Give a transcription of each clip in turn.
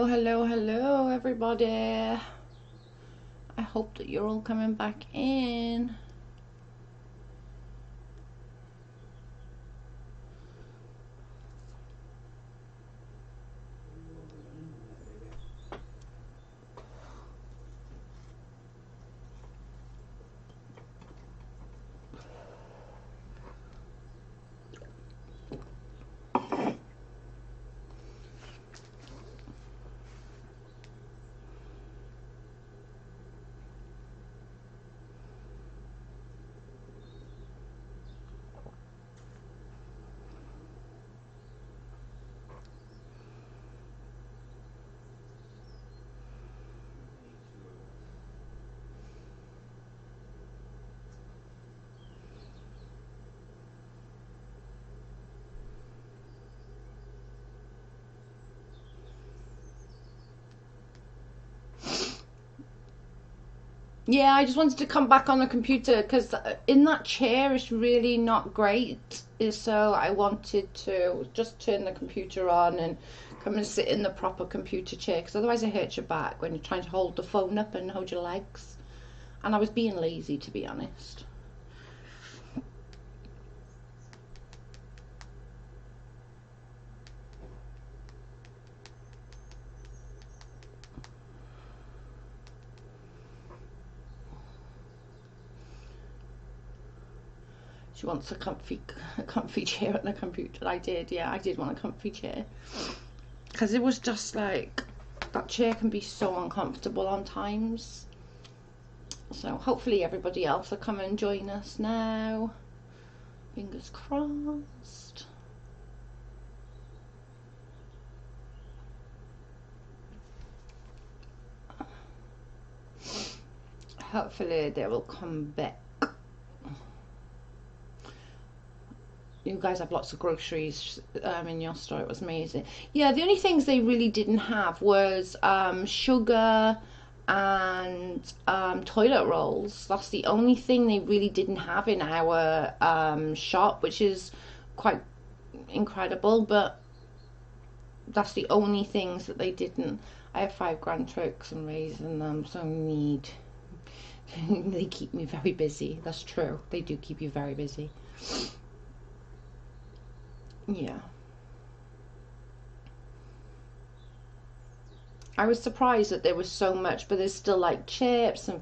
Hello, everybody. I hope that you're all coming back in. Yeah, I just wanted to come back on the computer because in that chair it's really not great. So I wanted to just turn the computer on and come and sit in the proper computer chair because otherwise it hurts your back when you're trying to hold the phone up and hold your legs. And I was being lazy, to be honest. She wants a comfy chair at the computer. I did want a comfy chair. Because it was just like, that chair can be so uncomfortable on times. So hopefully everybody else will come and join us now. Fingers crossed. Hopefully they will come back. You guys have lots of groceries in your store. It was amazing. Yeah, the only things they really didn't have was sugar and toilet rolls. That's the only thing they really didn't have in our shop, which is quite incredible, but that's the only things that they didn't. I have 5 Grand Turks and raisin them, so I need they keep me very busy. That's true, they do keep you very busy. Yeah. I was surprised that there was so much, but there's still like chips and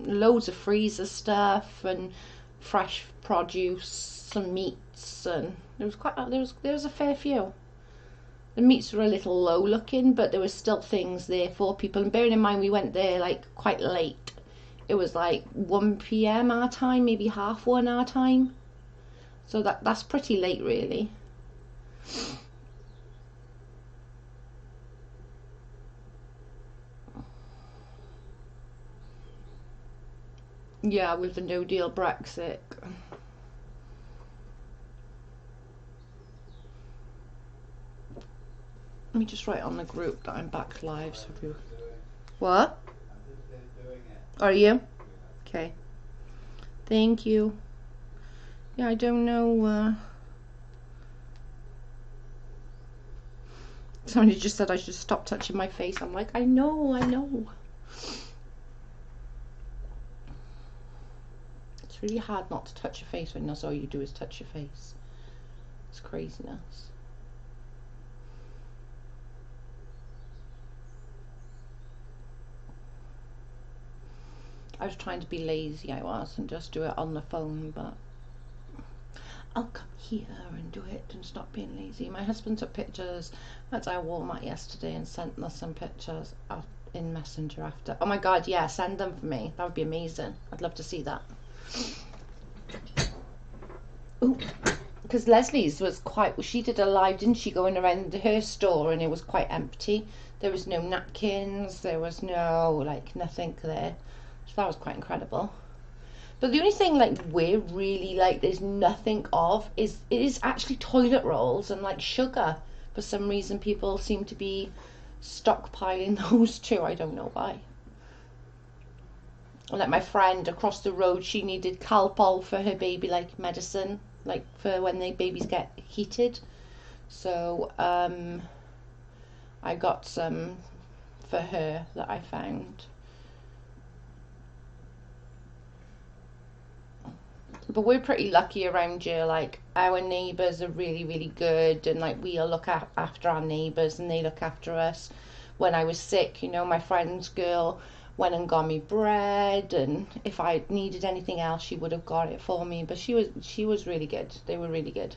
loads of freezer stuff and fresh produce, some meats, and there was a fair few. The meats were a little low looking, but there was still things there for people. And bearing in mind we went there like quite late. It was like 1 p.m. our time, maybe 1:30 our time. So that's pretty late really. Yeah, with the no deal Brexit. Let me just write on the group that I'm back live. So if you... What? Are you? Okay. Thank you. Yeah, I don't know. Somebody just said I should stop touching my face. I'm like, I know. It's really hard not to touch your face when that's all you do is touch your face. It's craziness. I was trying to be lazy, I was, and just do it on the phone, but I'll come here and do it and stop being lazy. My husband took pictures. Went to Walmart yesterday and sent us some pictures in Messenger after. Oh my god, yeah, send them for me. That would be amazing. I'd love to see that. Ooh, because Leslie's was quite, she did a live, didn't she, going around her store, and it was quite empty. There was no napkins, there was no, like, nothing there. So that was quite incredible. But the only thing like we're really like there's nothing of is it is actually toilet rolls and like sugar. For some reason people seem to be stockpiling those too. I don't know why. Like my friend across the road, she needed Calpol for her baby, like medicine, like for when the babies get heated. So I got some for her that I found. But we're pretty lucky around here. Like, our neighbours are really, really good, and like we all look after our neighbours, and they look after us. When I was sick, you know, my friend's girl went and got me bread, and if I needed anything else, she would have got it for me. But she was really good. They were really good.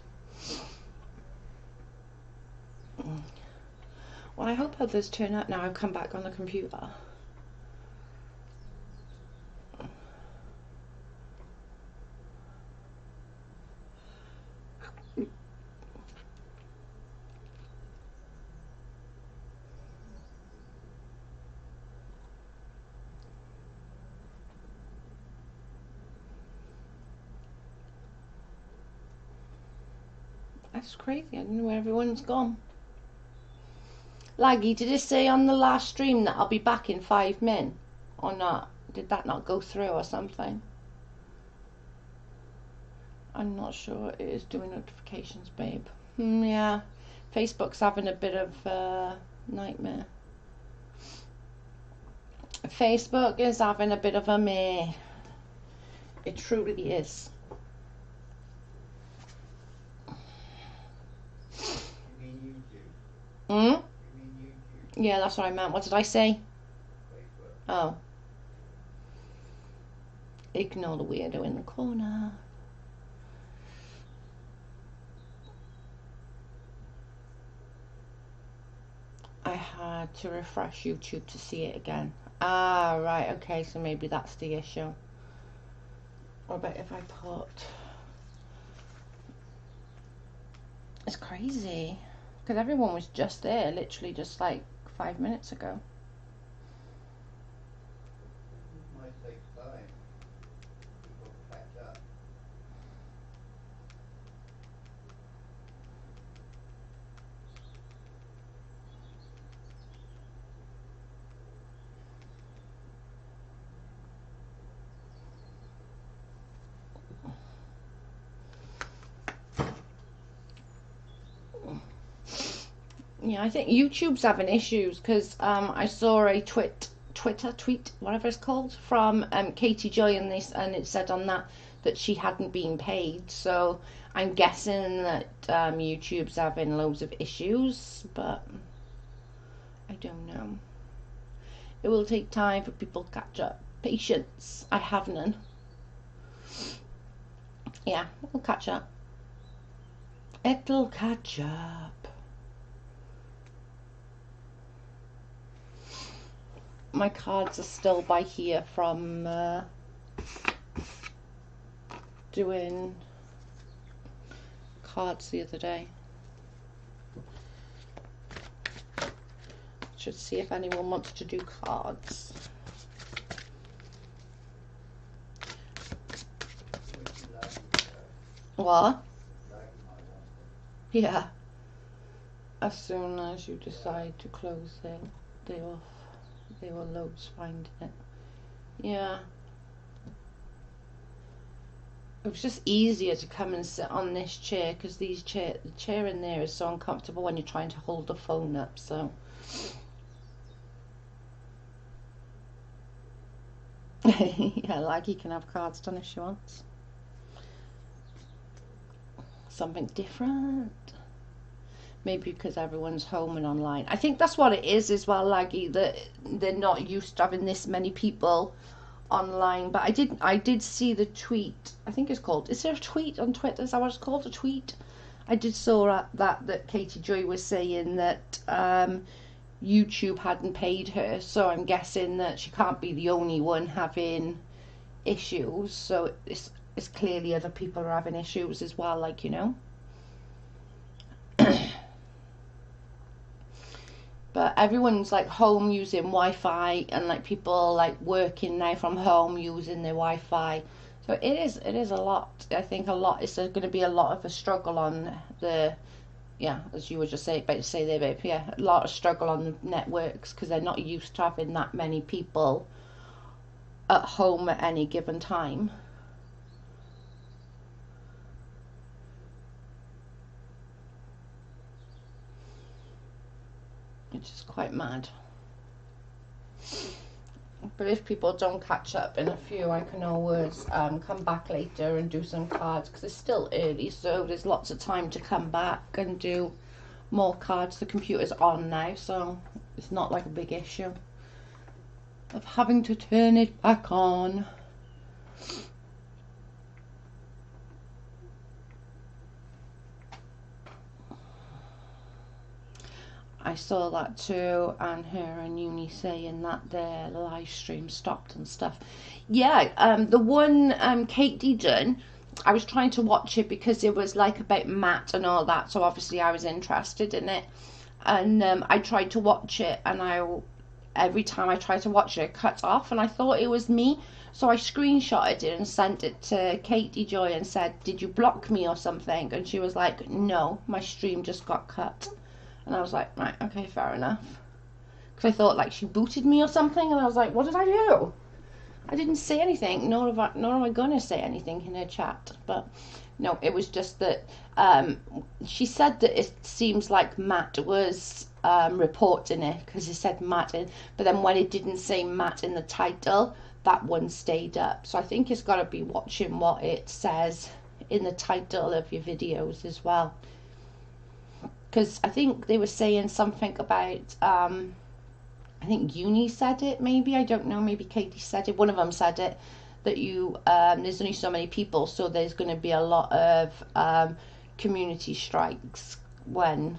Well, I hope others turn up now. I've come back on the computer. That's crazy. I don't know where everyone's gone. Laggy, did it say on the last stream that I'll be back in 5 min? Or not? Did that not go through or something? I'm not sure. It is doing notifications, babe. Yeah. Facebook's having a bit of a nightmare. Facebook is having a bit of a meh. It truly is. You mean YouTube? Hmm? You mean YouTube? Yeah, that's what I meant. What did I say? Facebook. Oh. Ignore the weirdo in the corner. I had to refresh YouTube to see it again. Ah, right, okay, so maybe that's the issue. What about if I put... It's crazy. Because everyone was just there, literally just like 5 minutes ago. It might take time. People catch up. Yeah, I think YouTube's having issues because I saw a Twitter tweet, whatever it's called, from Katie Joy, and it said on that she hadn't been paid. So I'm guessing that YouTube's having loads of issues, but I don't know. It will take time for people to catch up. Patience, I have none. Yeah, it'll catch up. It'll catch up. My cards are still by here from doing cards the other day. Should see if anyone wants to do cards. What? Yeah. As soon as you decide to close it, they will loads finding it. Yeah. It was just easier to come and sit on this chair because the chair in there is so uncomfortable when you're trying to hold the phone up. So. Yeah, like he can have cards done if she wants. Something different. Maybe because everyone's home and online. I think that's what it is as well, Laggy, that they're not used to having this many people online. But I did see the tweet. I think it's called, is there a tweet on Twitter? Is that what it's called, a tweet? I did saw that Katie Joy was saying that YouTube hadn't paid her, so I'm guessing that she can't be the only one having issues. So it's clearly other people are having issues as well, like, you know. But everyone's like home using Wi-Fi, and like people like working now from home using their Wi-Fi. So it is a lot. I think a lot. It's going to be a lot of a struggle on the, yeah, as you were just about to say there, babe. Yeah, a lot of struggle on the networks because they're not used to having that many people at home at any given time. Which is quite mad. But if people don't catch up in a few, I can always come back later and do some cards, because it's still early, so there's lots of time to come back and do more cards. The computer's on now, so it's not like a big issue of having to turn it back on. I saw that too, and her and Uni saying that their live stream stopped and stuff. Yeah, the one Katie done, I was trying to watch it because it was like about Matt and all that, so obviously I was interested in it. And I tried to watch it, and every time I tried to watch it, it cut off, and I thought it was me. So I screenshotted it and sent it to Katie Joy and said, "Did you block me or something?" And she was like, "No, my stream just got cut." And I was like, right, okay, fair enough. Because I thought like she booted me or something, and I was like, what did I do? I didn't say anything, nor am I gonna say anything in her chat. But no, it was just that she said that it seems like Matt was reporting it because it said Matt in, but then when it didn't say Matt in the title, that one stayed up. So I think it's got to be watching what it says in the title of your videos as well. Because I think they were saying something about, I think Uni said it, maybe, I don't know, maybe Katie said it, one of them said it, that you, there's only so many people, so there's going to be a lot of community strikes when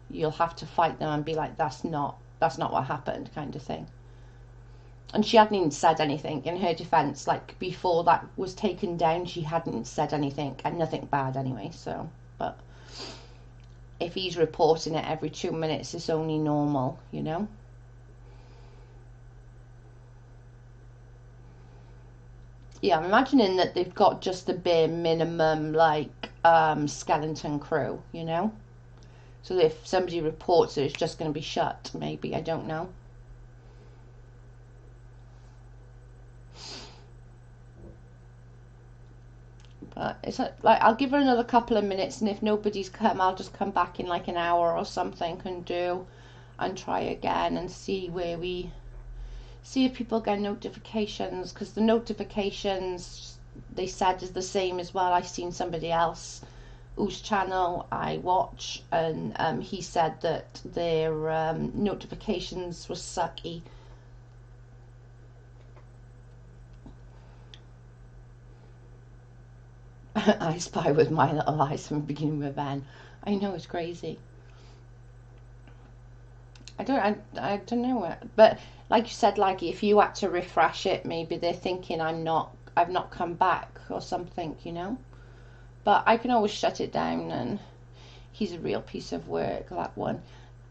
you'll have to fight them and be like, that's not what happened, kind of thing. And she hadn't even said anything in her defense, like before that was taken down, she hadn't said anything, and nothing bad anyway, so, but if he's reporting it every 2 minutes, it's only normal, you know. Yeah, I'm imagining that they've got just the bare minimum, like, skeleton crew, you know. So if somebody reports it, it's just going to be shut, maybe, I don't know. But it's like, I'll give her another couple of minutes, and if nobody's come, I'll just come back in like an hour or something and try again and see if people get notifications, because the notifications they said is the same as well. I seen somebody else whose channel I watch, and he said that their notifications were sucky. I spy with my little eyes from beginning with N. I know, it's crazy. I don't know it, but like you said, like if you had to refresh it, maybe they're thinking I've not come back or something, you know. But I can always shut it down, and he's a real piece of work, that one.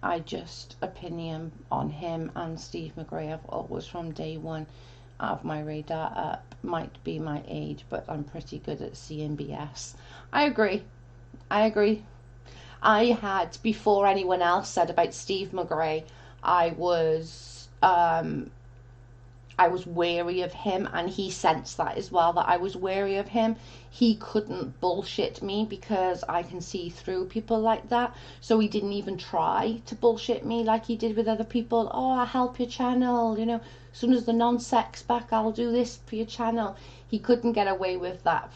I just opinion on him and Steve McGray. I've always from day one have my radar up. Might be my age, but I'm pretty good at CMBS. I agree. I had, before anyone else said about Steve McGray, I was wary of him, and he sensed that as well, that I was wary of him. He couldn't bullshit me because I can see through people like that, so he didn't even try to bullshit me like he did with other people. Oh, I'll help your channel, you know, as soon as the non-sex back, I'll do this for your channel. He couldn't get away with that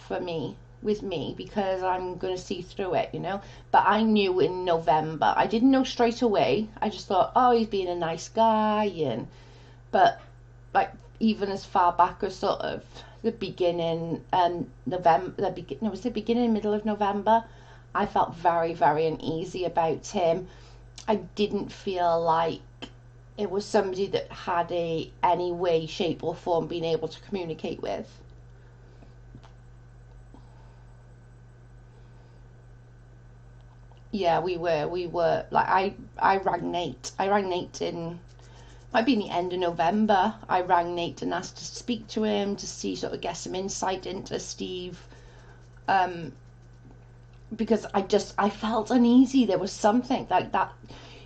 with me because I'm going to see through it, you know. But I knew in November. I didn't know straight away. I just thought, oh, he's being a nice guy, but like even as far back as sort of the beginning, was the beginning, middle of November, I felt very, very uneasy about him. I didn't feel like it was somebody that had any way, shape or form being able to communicate with. Yeah, we were like, I rang Nate in, might be in the end of November. I rang Nate and asked to speak to him to see, sort of get some insight into Steve, because I felt uneasy. There was something like that,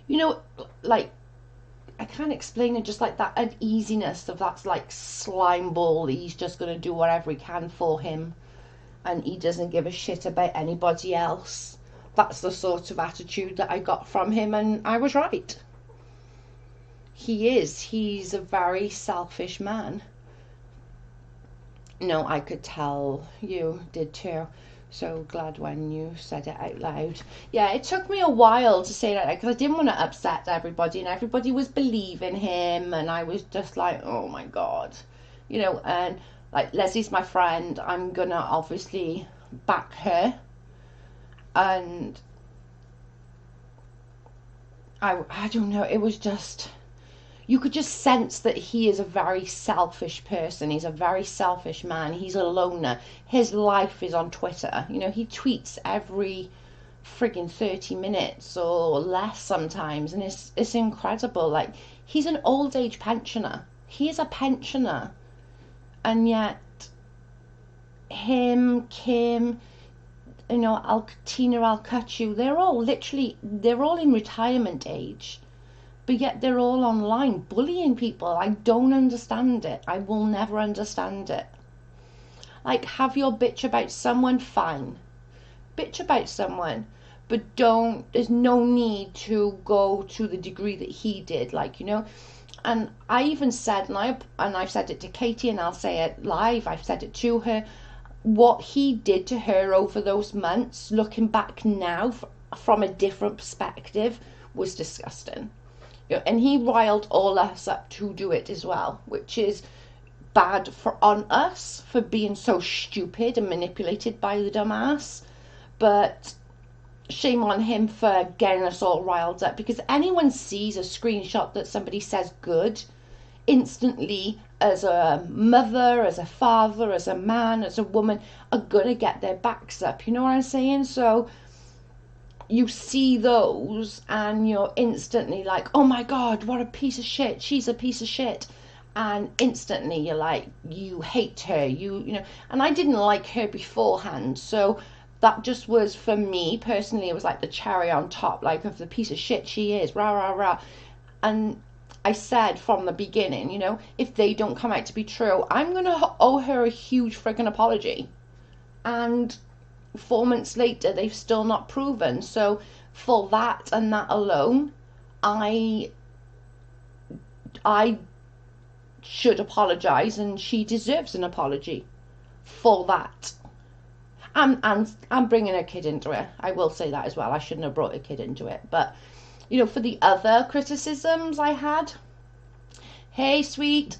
you know, like I can't explain it, just like that uneasiness of that's like slime ball. He's just going to do whatever he can for him, and he doesn't give a shit about anybody else. That's the sort of attitude that I got from him, and I was right. He's a very selfish man. No, I could tell you did too. So glad when you said it out loud. Yeah, it took me a while to say that because I didn't want to upset everybody, and everybody was believing him, and I was just like, oh my god, and like Leslie's my friend, I'm gonna obviously back her, and I don't know, it was just, you could just sense that he is a very selfish person. He's a very selfish man. He's a loner. His life is on Twitter. He tweets every friggin' 30 minutes or less sometimes, and it's incredible. Like, he's an old age pensioner. He is a pensioner. And yet him, Kim, Tina Alcucci, they're all in retirement age. But yet they're all online bullying people. I don't understand it. I will never understand it. Like, have your bitch about someone, fine. Bitch about someone. But there's no need to go to the degree that he did. And I even said, and I've said it to Katie, and I'll say it live, I've said it to her, what he did to her over those months, looking back now from a different perspective, was disgusting. And he riled all us up to do it as well, which is bad on us for being so stupid and manipulated by the dumbass. But shame on him for getting us all riled up, because anyone sees a screenshot that somebody says good, instantly, as a mother, as a father, as a man, as a woman, are gonna get their backs up. You know what I'm saying? So you see those and you're instantly like, oh my god, what a piece of shit, she's a piece of shit, and instantly you're like, you hate her, and I didn't like her beforehand, so that just was, for me personally, it was like the cherry on top, like, of the piece of shit she is, rah rah rah. And I said from the beginning, if they don't come out to be true, I'm gonna owe her a huge friggin' apology. And 4 months later, they've still not proven. So for that and that alone, I should apologize, and she deserves an apology for that. And I'm bringing a kid into it. I will say that as well. I shouldn't have brought a kid into it. But for the other criticisms I had, hey sweet,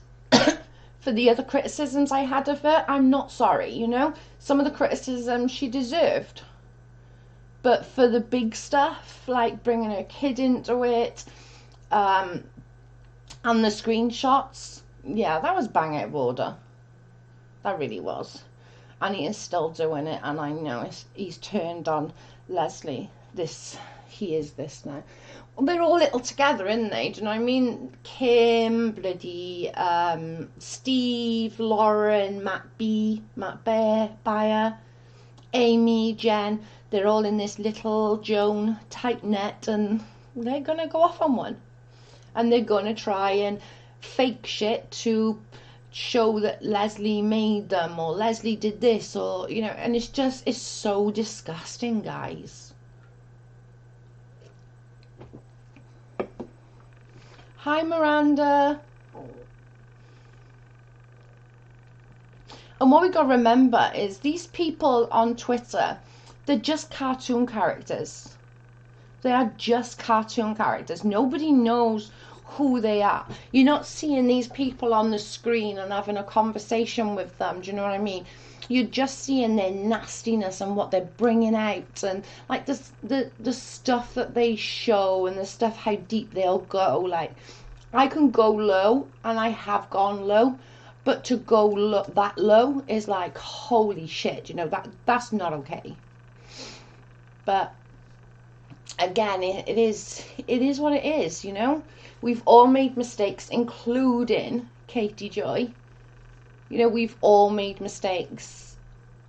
for the other criticisms I had of her, I'm not sorry. Some of the criticism she deserved, but for the big stuff, like bringing her kid into it, and the screenshots, yeah, that was bang out of order. That really was. And he is still doing it, and I know he's turned on Leslie. He is this now. Well, they're all little together, aren't they? Do you know what I mean? Kim, bloody Steve, Lauren, Matt Bayer, Amy, Jen. They're all in this little Joan tight net, and they're gonna go off on one, and they're gonna try and fake shit to show that Leslie made them, or Leslie did this, or and it's so disgusting, guys. Hi, Miranda. And what we got to remember is these people on Twitter, they're just cartoon characters. They are just cartoon characters. Nobody knows who they are. You're not seeing these people on the screen and having a conversation with them. Do you know what I mean? You're just seeing their nastiness and what they're bringing out, and like the stuff that they show, and the stuff, how deep they'll go. Like, I can go low, and I have gone low, but to go that low is like, holy shit, that's not okay. But again, it is what it is. We've all made mistakes, including Katie Joy. We've all made mistakes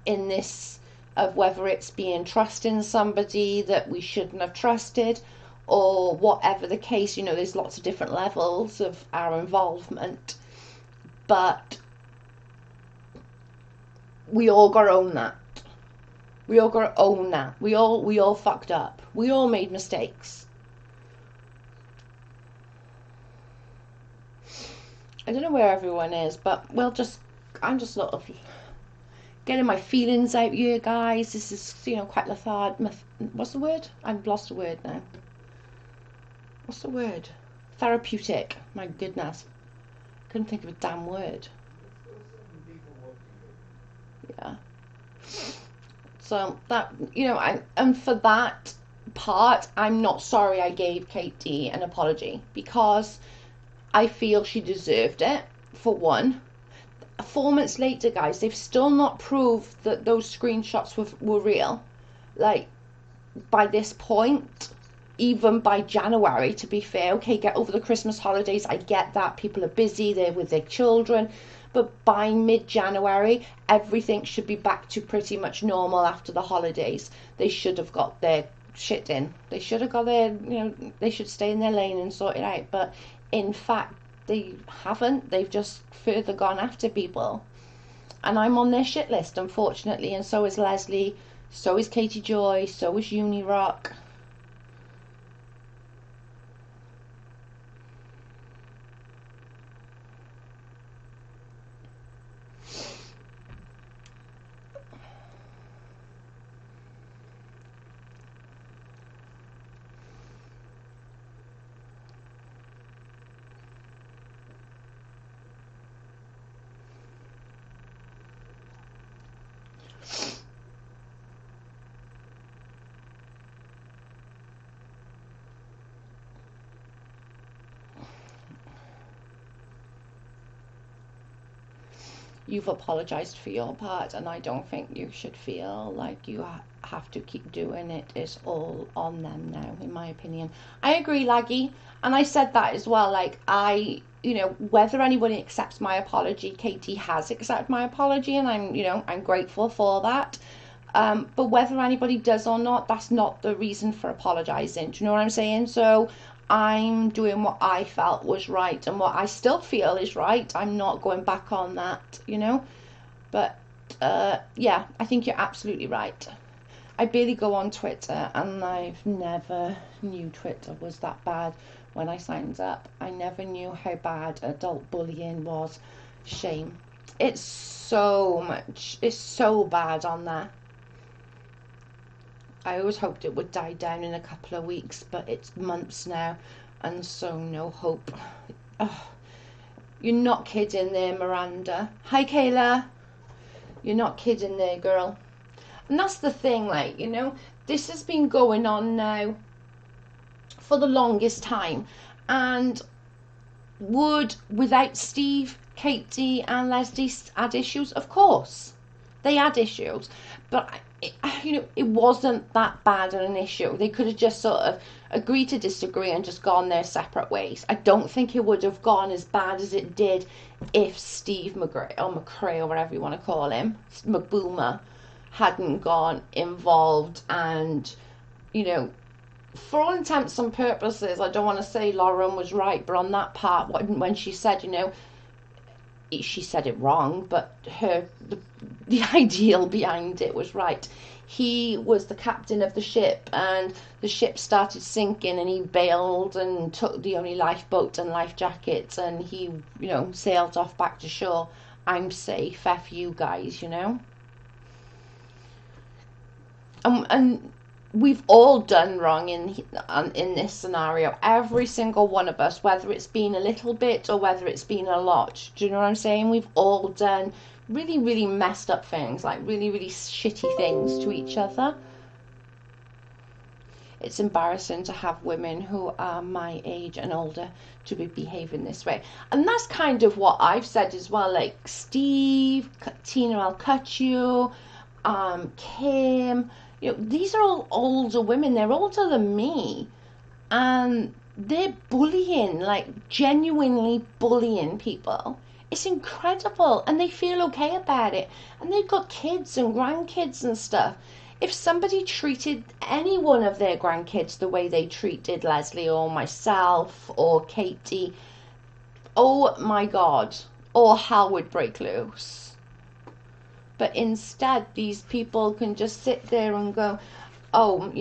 in this, of whether it's being trusting somebody that we shouldn't have trusted, or whatever the case. There's lots of different levels of our involvement, but we all got to own that. We all got to own that. We all fucked up. We all made mistakes. I don't know where everyone is, but I'm just sort of getting my feelings out here, guys. This is, quite lethargic. What's the word? I've lost a word now. What's the word? Therapeutic. My goodness. Couldn't think of a damn word. Yeah. So that, and for that part, I'm not sorry I gave Katie an apology, because I feel she deserved it, for one. 4 months later, guys, they've still not proved that those screenshots were real. Like, by this point, even by January, to be fair, okay, get over the Christmas holidays, I get that, people are busy, they're with their children, but by mid-January, everything should be back to pretty much normal after the holidays. They should have got their shit in. They should have got their, they should stay in their lane and sort it out, but in fact, they haven't. They've just further gone after people. And I'm on their shit list, unfortunately, and so is Leslie, so is Katie Joy, so is Unirock. You've apologized for your part, and I don't think you should feel like you have to keep doing it. It's all on them now, in my opinion. I agree, Laggy, and I said that as well. Like, whether anybody accepts my apology, Katie has accepted my apology, and I'm grateful for that. But whether anybody does or not, that's not the reason for apologizing. Do you know what I'm saying? So I'm doing what I felt was right and what I still feel is right. I'm not going back on that, But yeah, I think you're absolutely right. I barely go on Twitter, and I've never knew Twitter was that bad when I signed up. I never knew how bad adult bullying was. Shame. It's so bad on there. I always hoped it would die down in a couple of weeks, but it's months now, and so no hope. Oh, you're not kidding there, Miranda. Hi, Kayla. You're not kidding there, girl. And that's the thing, like, this has been going on now for the longest time. And without Steve, Katie and Leslie had issues? Of course. They had issues. But it wasn't that bad an issue. They could have just sort of agreed to disagree and just gone their separate ways. I don't think it would have gone as bad as it did if Steve McCray or whatever you want to call him, McBoomer, hadn't gone involved. And, for all intents and purposes, I don't want to say Lauren was right, but on that part, when she said, she said it wrong, but the ideal behind it was right. He was the captain of the ship, and the ship started sinking, and he bailed and took the only lifeboat and life jackets, and he, sailed off back to shore. I'm safe, F you guys, And we've all done wrong in this scenario. Every single one of us, whether it's been a little bit or whether it's been a lot. Do you know what I'm saying? We've all done really, really messed up things, like really, really shitty things to each other. It's embarrassing to have women who are my age and older to be behaving this way. And that's kind of what I've said as well. Like Steve, Tina, I'll cut you, Kim. These are all older women. They're older than me. And they're bullying, like genuinely bullying people. It's incredible. And they feel okay about it. And they've got kids and grandkids and stuff. If somebody treated any one of their grandkids the way they treated Leslie or myself or Katie, oh my God, all hell would break loose. But instead, these people can just sit there and go, oh,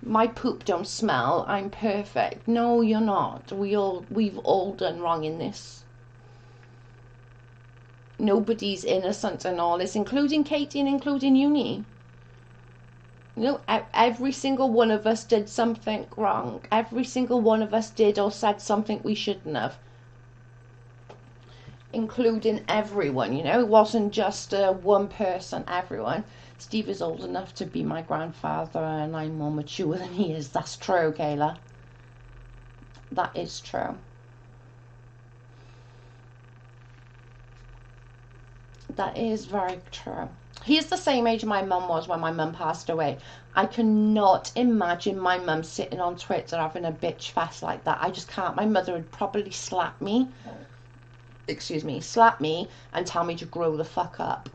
my poop don't smell, I'm perfect. No, you're not. We've all done wrong in this. Nobody's innocent in all this, including Katie and including Uni. You know, every single one of us did something wrong. Every single one of us did or said something we shouldn't have. Including everyone, you know. It wasn't just one person, everyone. Steve is old enough to be my grandfather and I'm more mature than he is. That's true, Kayla. That is true. That is very true. He's the same age my mum was when my mum passed away. I cannot imagine my mum sitting on Twitter having a bitch fest like that. I just can't. My mother would probably slap me. Excuse me, slap me and tell me to grow the fuck up.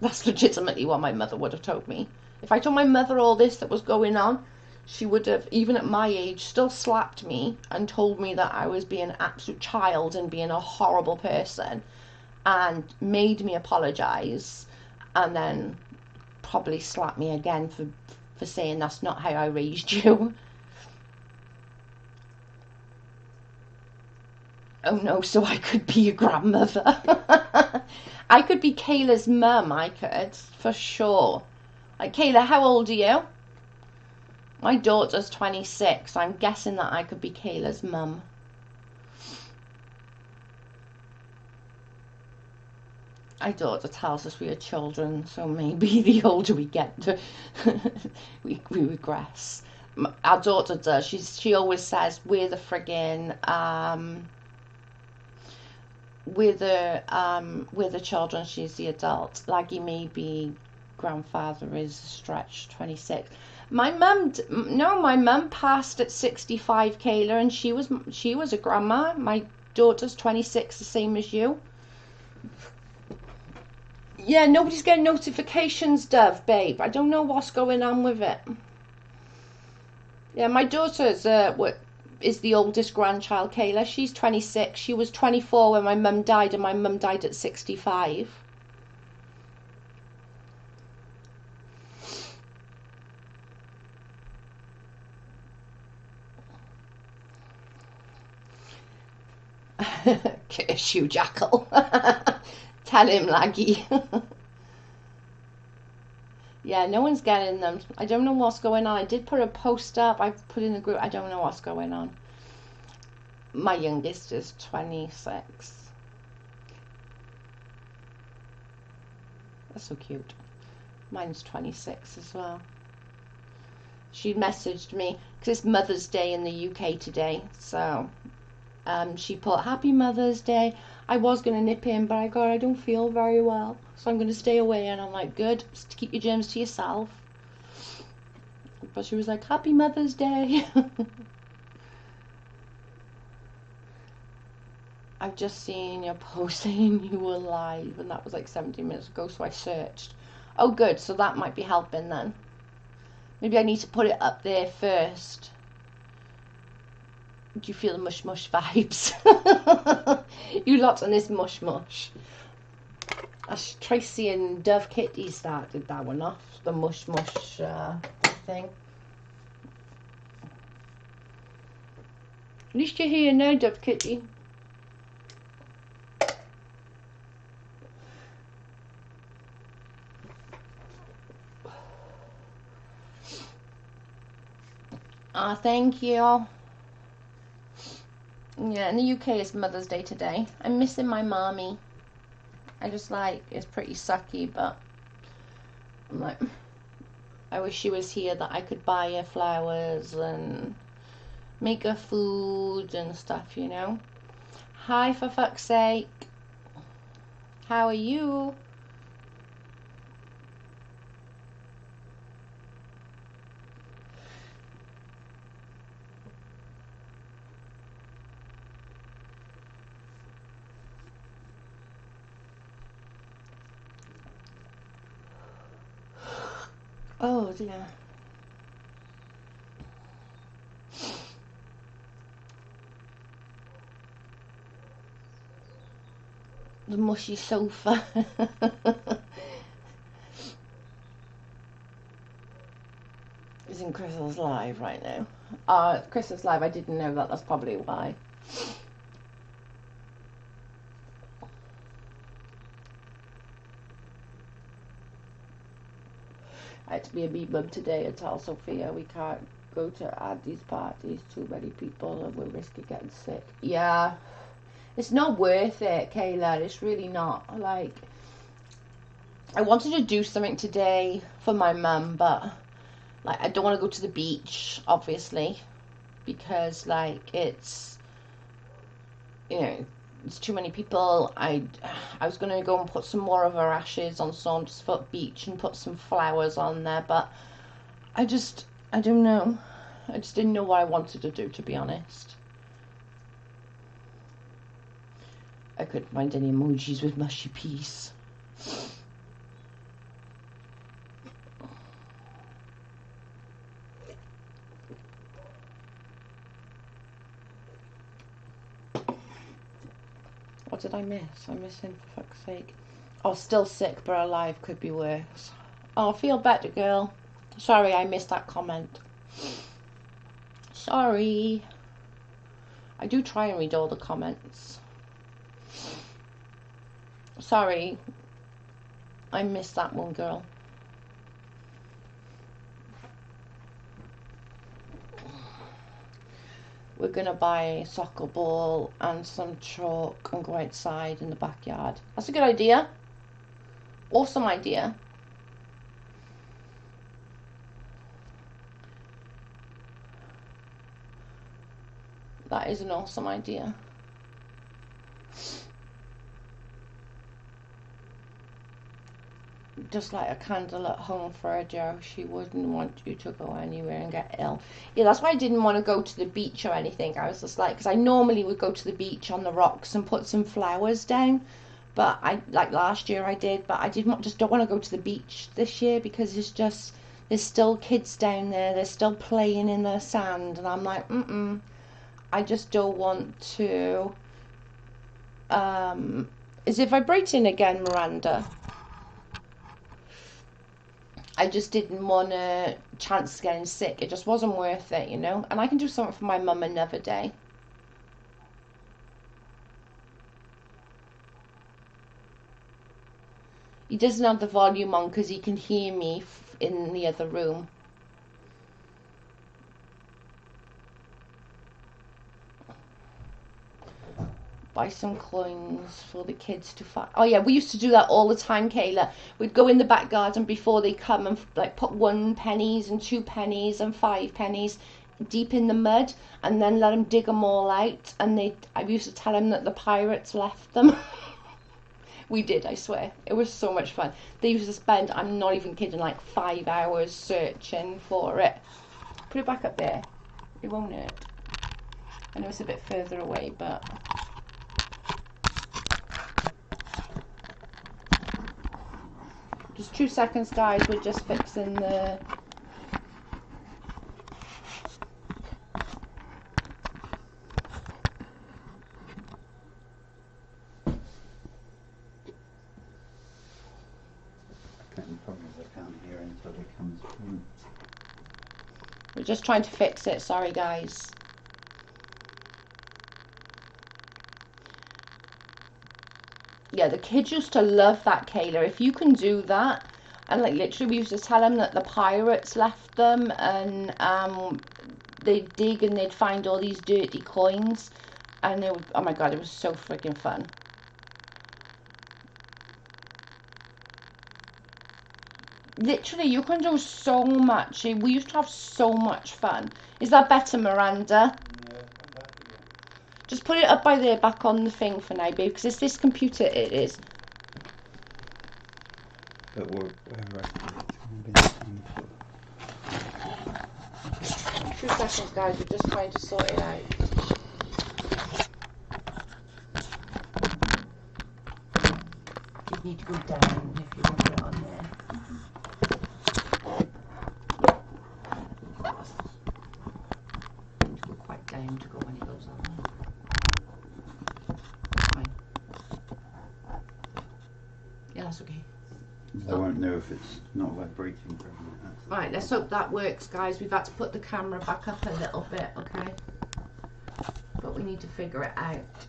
That's legitimately what my mother would have told me. If I told my mother all this that was going on, she would have, even at my age, still slapped me and told me that I was being an absolute child and being a horrible person and made me apologise and then probably slap me again for saying that's not how I raised you. Oh no, so I could be a grandmother. I could be Kayla's mum, I could, for sure. Like, Kayla, how old are you? My daughter's 26. I'm guessing that I could be Kayla's mum. My daughter tells us we are children, so maybe the older we get, we regress. Our daughter does. She always says we're the friggin' we're the children. She's the adult. Laggy maybe grandfather is stretched 26. My mum passed at 65, Kayla, and she was a grandma. My daughter's 26, the same as you. Yeah, nobody's getting notifications, Dove, babe. I don't know what's going on with it. Yeah, my daughter's is the oldest grandchild, Kayla. She's 26. She was 24 when my mum died, and my mum died at 65. Curse you, Jackal. Tell him, Laggy. Yeah, no one's getting them. I don't know what's going on. I did put a post up. I put in the group. I don't know what's going on. My youngest is 26. That's so cute. Mine's 26 as well. She messaged me because it's Mother's Day in the UK today. So she put Happy Mother's Day. I was going to nip in, but I don't feel very well. So I'm going to stay away. And I'm like, good, just keep your germs to yourself. But she was like, Happy Mother's Day. I've just seen your post saying you were live, and that was like 17 minutes ago, so I searched. Oh, good, so that might be helping then. Maybe I need to put it up there first. Do you feel the mush mush vibes? You lot on this mush mush. Tracy and Dove Kitty started that one off, the mush mush thing. At least you're here now, Dove Kitty. Thank you. Yeah, in the UK it's Mother's Day today. I'm missing my mommy. I just like, it's pretty sucky, but I'm like, I wish she was here that I could buy her flowers and make her food and stuff, you know. Hi, for fuck's sake. How are you? Oh dear. The mushy sofa. Is in Crystal's live right now. Crystal's live, I didn't know that, that's probably why. I had to be a meat mum today and tell Sophia we can't go to Andy's parties. Too many people and we're risking getting sick. Yeah, it's not worth it, Kayla. It's really not. Like, I wanted to do something today for my mum, but like I don't want to go to the beach, obviously, because like it's, you know, it's too many people. I was going to go and put some more of her ashes on Saundersfoot Beach and put some flowers on there, but I don't know. I just didn't know what I wanted to do, to be honest. I couldn't find any emojis with mushy peas. What did I miss? I'm missing, for fuck's sake. Oh, still sick but alive, could be worse. Oh, feel better, girl. Sorry, I missed that comment. Sorry. I do try and read all the comments. Sorry. I missed that one, girl. We're gonna buy a soccer ball and some chalk and go outside in the backyard. That's a good idea. Awesome idea. That is an awesome idea. Just like a candle at home for her, Joe. She wouldn't want you to go anywhere and get ill. Yeah, that's why I didn't want to go to the beach or anything. I was just like, because I normally would go to the beach on the rocks and put some flowers down. But I, like last year I did, but I just don't want to go to the beach this year because it's just, there's still kids down there. They're still playing in the sand. And I'm like, I just don't want to. Is it vibrating again, Miranda? I just didn't want a chance getting sick. It just wasn't worth it, you know. And I can do something for my mum another day. He doesn't have the volume on because he can hear me in the other room. Buy some coins for the kids to find. Oh yeah, we used to do that all the time, Kayla. We'd go in the back garden before they come and like put 1 pennies and 2 pennies and 5 pennies deep in the mud and then let them dig them all out. And I used to tell them that the pirates left them. We did, I swear. It was so much fun. They used to spend, I'm not even kidding, like 5 hours searching for it. Put it back up there. It won't hurt. I know it's a bit further away, but... Just 2 seconds, guys. We're just fixing the... I can't hear until it comes through. We're just trying to fix it. Sorry, guys. Yeah, the kids used to love that, Kayla. If you can do that, and like literally we used to tell them that the pirates left them, and they'd dig and they'd find all these dirty coins, and they would, oh my god, it was so freaking fun. Literally, you can do so much. We used to have so much fun. Is that better, Miranda? Yeah, come back again. Just put it up by there, back on the thing for now, babe, because it's this computer, it is. But we're right. 2 seconds, guys. We're just trying to sort it out. You need to go down if you want it on there. You need to go quite down to go when it goes on there. Fine. Yeah, that's okay. I won't know if it's not vibrating for a minute. Right, let's hope that works, guys. We've had to put the camera back up a little bit, okay? But we need to figure it out.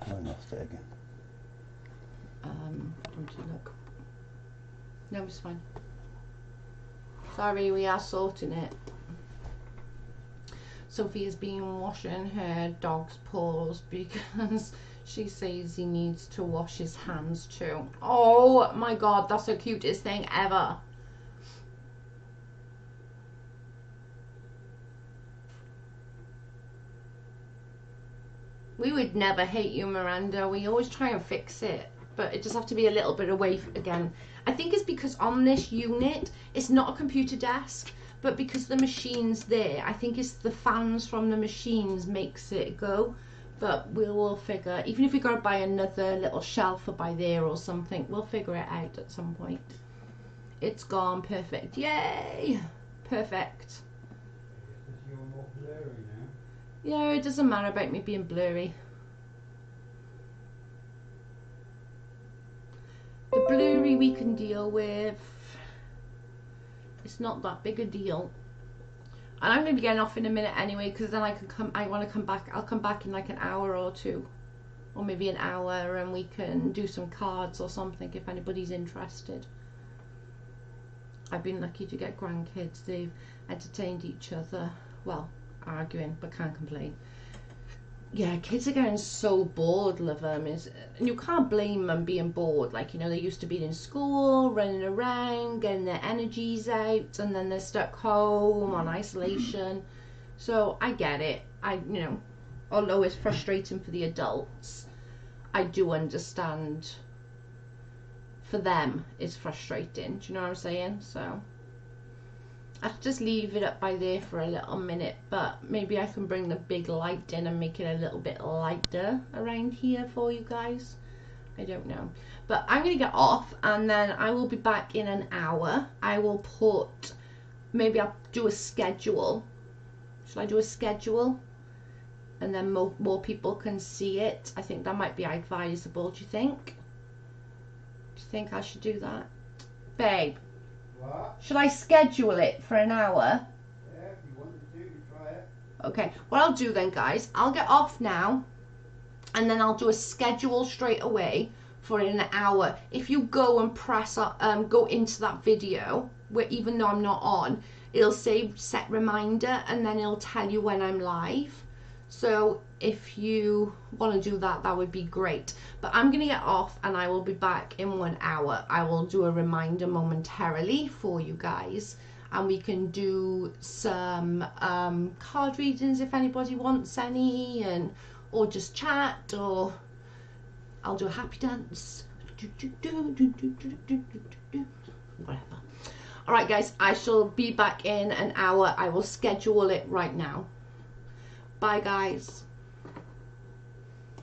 I lost it again. Don't you look? No, it's fine. 2 seconds, guys. We're just trying to sort it out. Right, let's hope that works, guys. We've had to put the camera back up a little bit, okay? But we need to figure it out. We need to figure it out. No, it's fine. Sorry, we are sorting it. Sophia's been washing her dog's paws because she says he needs to wash his hands too. Oh my god, that's the cutest thing ever. We would never hate you, Miranda. We always try and fix it, but it just have to be a little bit away again. I think it's because on this unit, it's not a computer desk, but because the machine's there, I think it's the fans from the machines makes it go. But we'll figure, even if we gotta buy another little shelf for by there or something, we'll figure it out at some point. It's gone perfect. Yay! Perfect. You're more blurry now. Yeah, it doesn't matter about me being blurry. The blurry we can deal with. It's not that big a deal. And I'm going to be getting off in a minute anyway, because then I can come. I want to come back. I'll come back in like an hour or two, or maybe an hour, and we can do some cards or something if anybody's interested. I've been lucky to get grandkids. They've entertained each other. Well, arguing, but can't complain. Yeah, kids are getting so bored, love them. And you can't blame them being bored. Like, you know, they used to be in school, running around, getting their energies out, and then they're stuck home on isolation. So I get it. You know, although it's frustrating for the adults, I do understand. For them, it's frustrating. Do you know what I'm saying? So I'll just leave it up by there for a little minute, but maybe I can bring the big light in and make it a little bit lighter around here for you guys. I don't know. But I'm going to get off and then I will be back in an hour. I will put, maybe I'll do a schedule. Should I do a schedule? And then more people can see it. I think that might be advisable. Do you think? Do you think I should do that? Babe. What? Should I schedule it for an hour? Yeah, if you wanted to, you try it. Okay, what I'll do then, guys, I'll get off now and then I'll do a schedule straight away for an hour. If you go and press go into that video, where even though I'm not on, it'll say set reminder and then it'll tell you when I'm live. So if you want to do that, that would be great. But I'm going to get off and I will be back in 1 hour. I will do a reminder momentarily for you guys. And we can do some card readings if anybody wants any. Or just chat. Or I'll do a happy dance. Whatever. Alright guys, I shall be back in an hour. I will schedule it right now. Bye guys.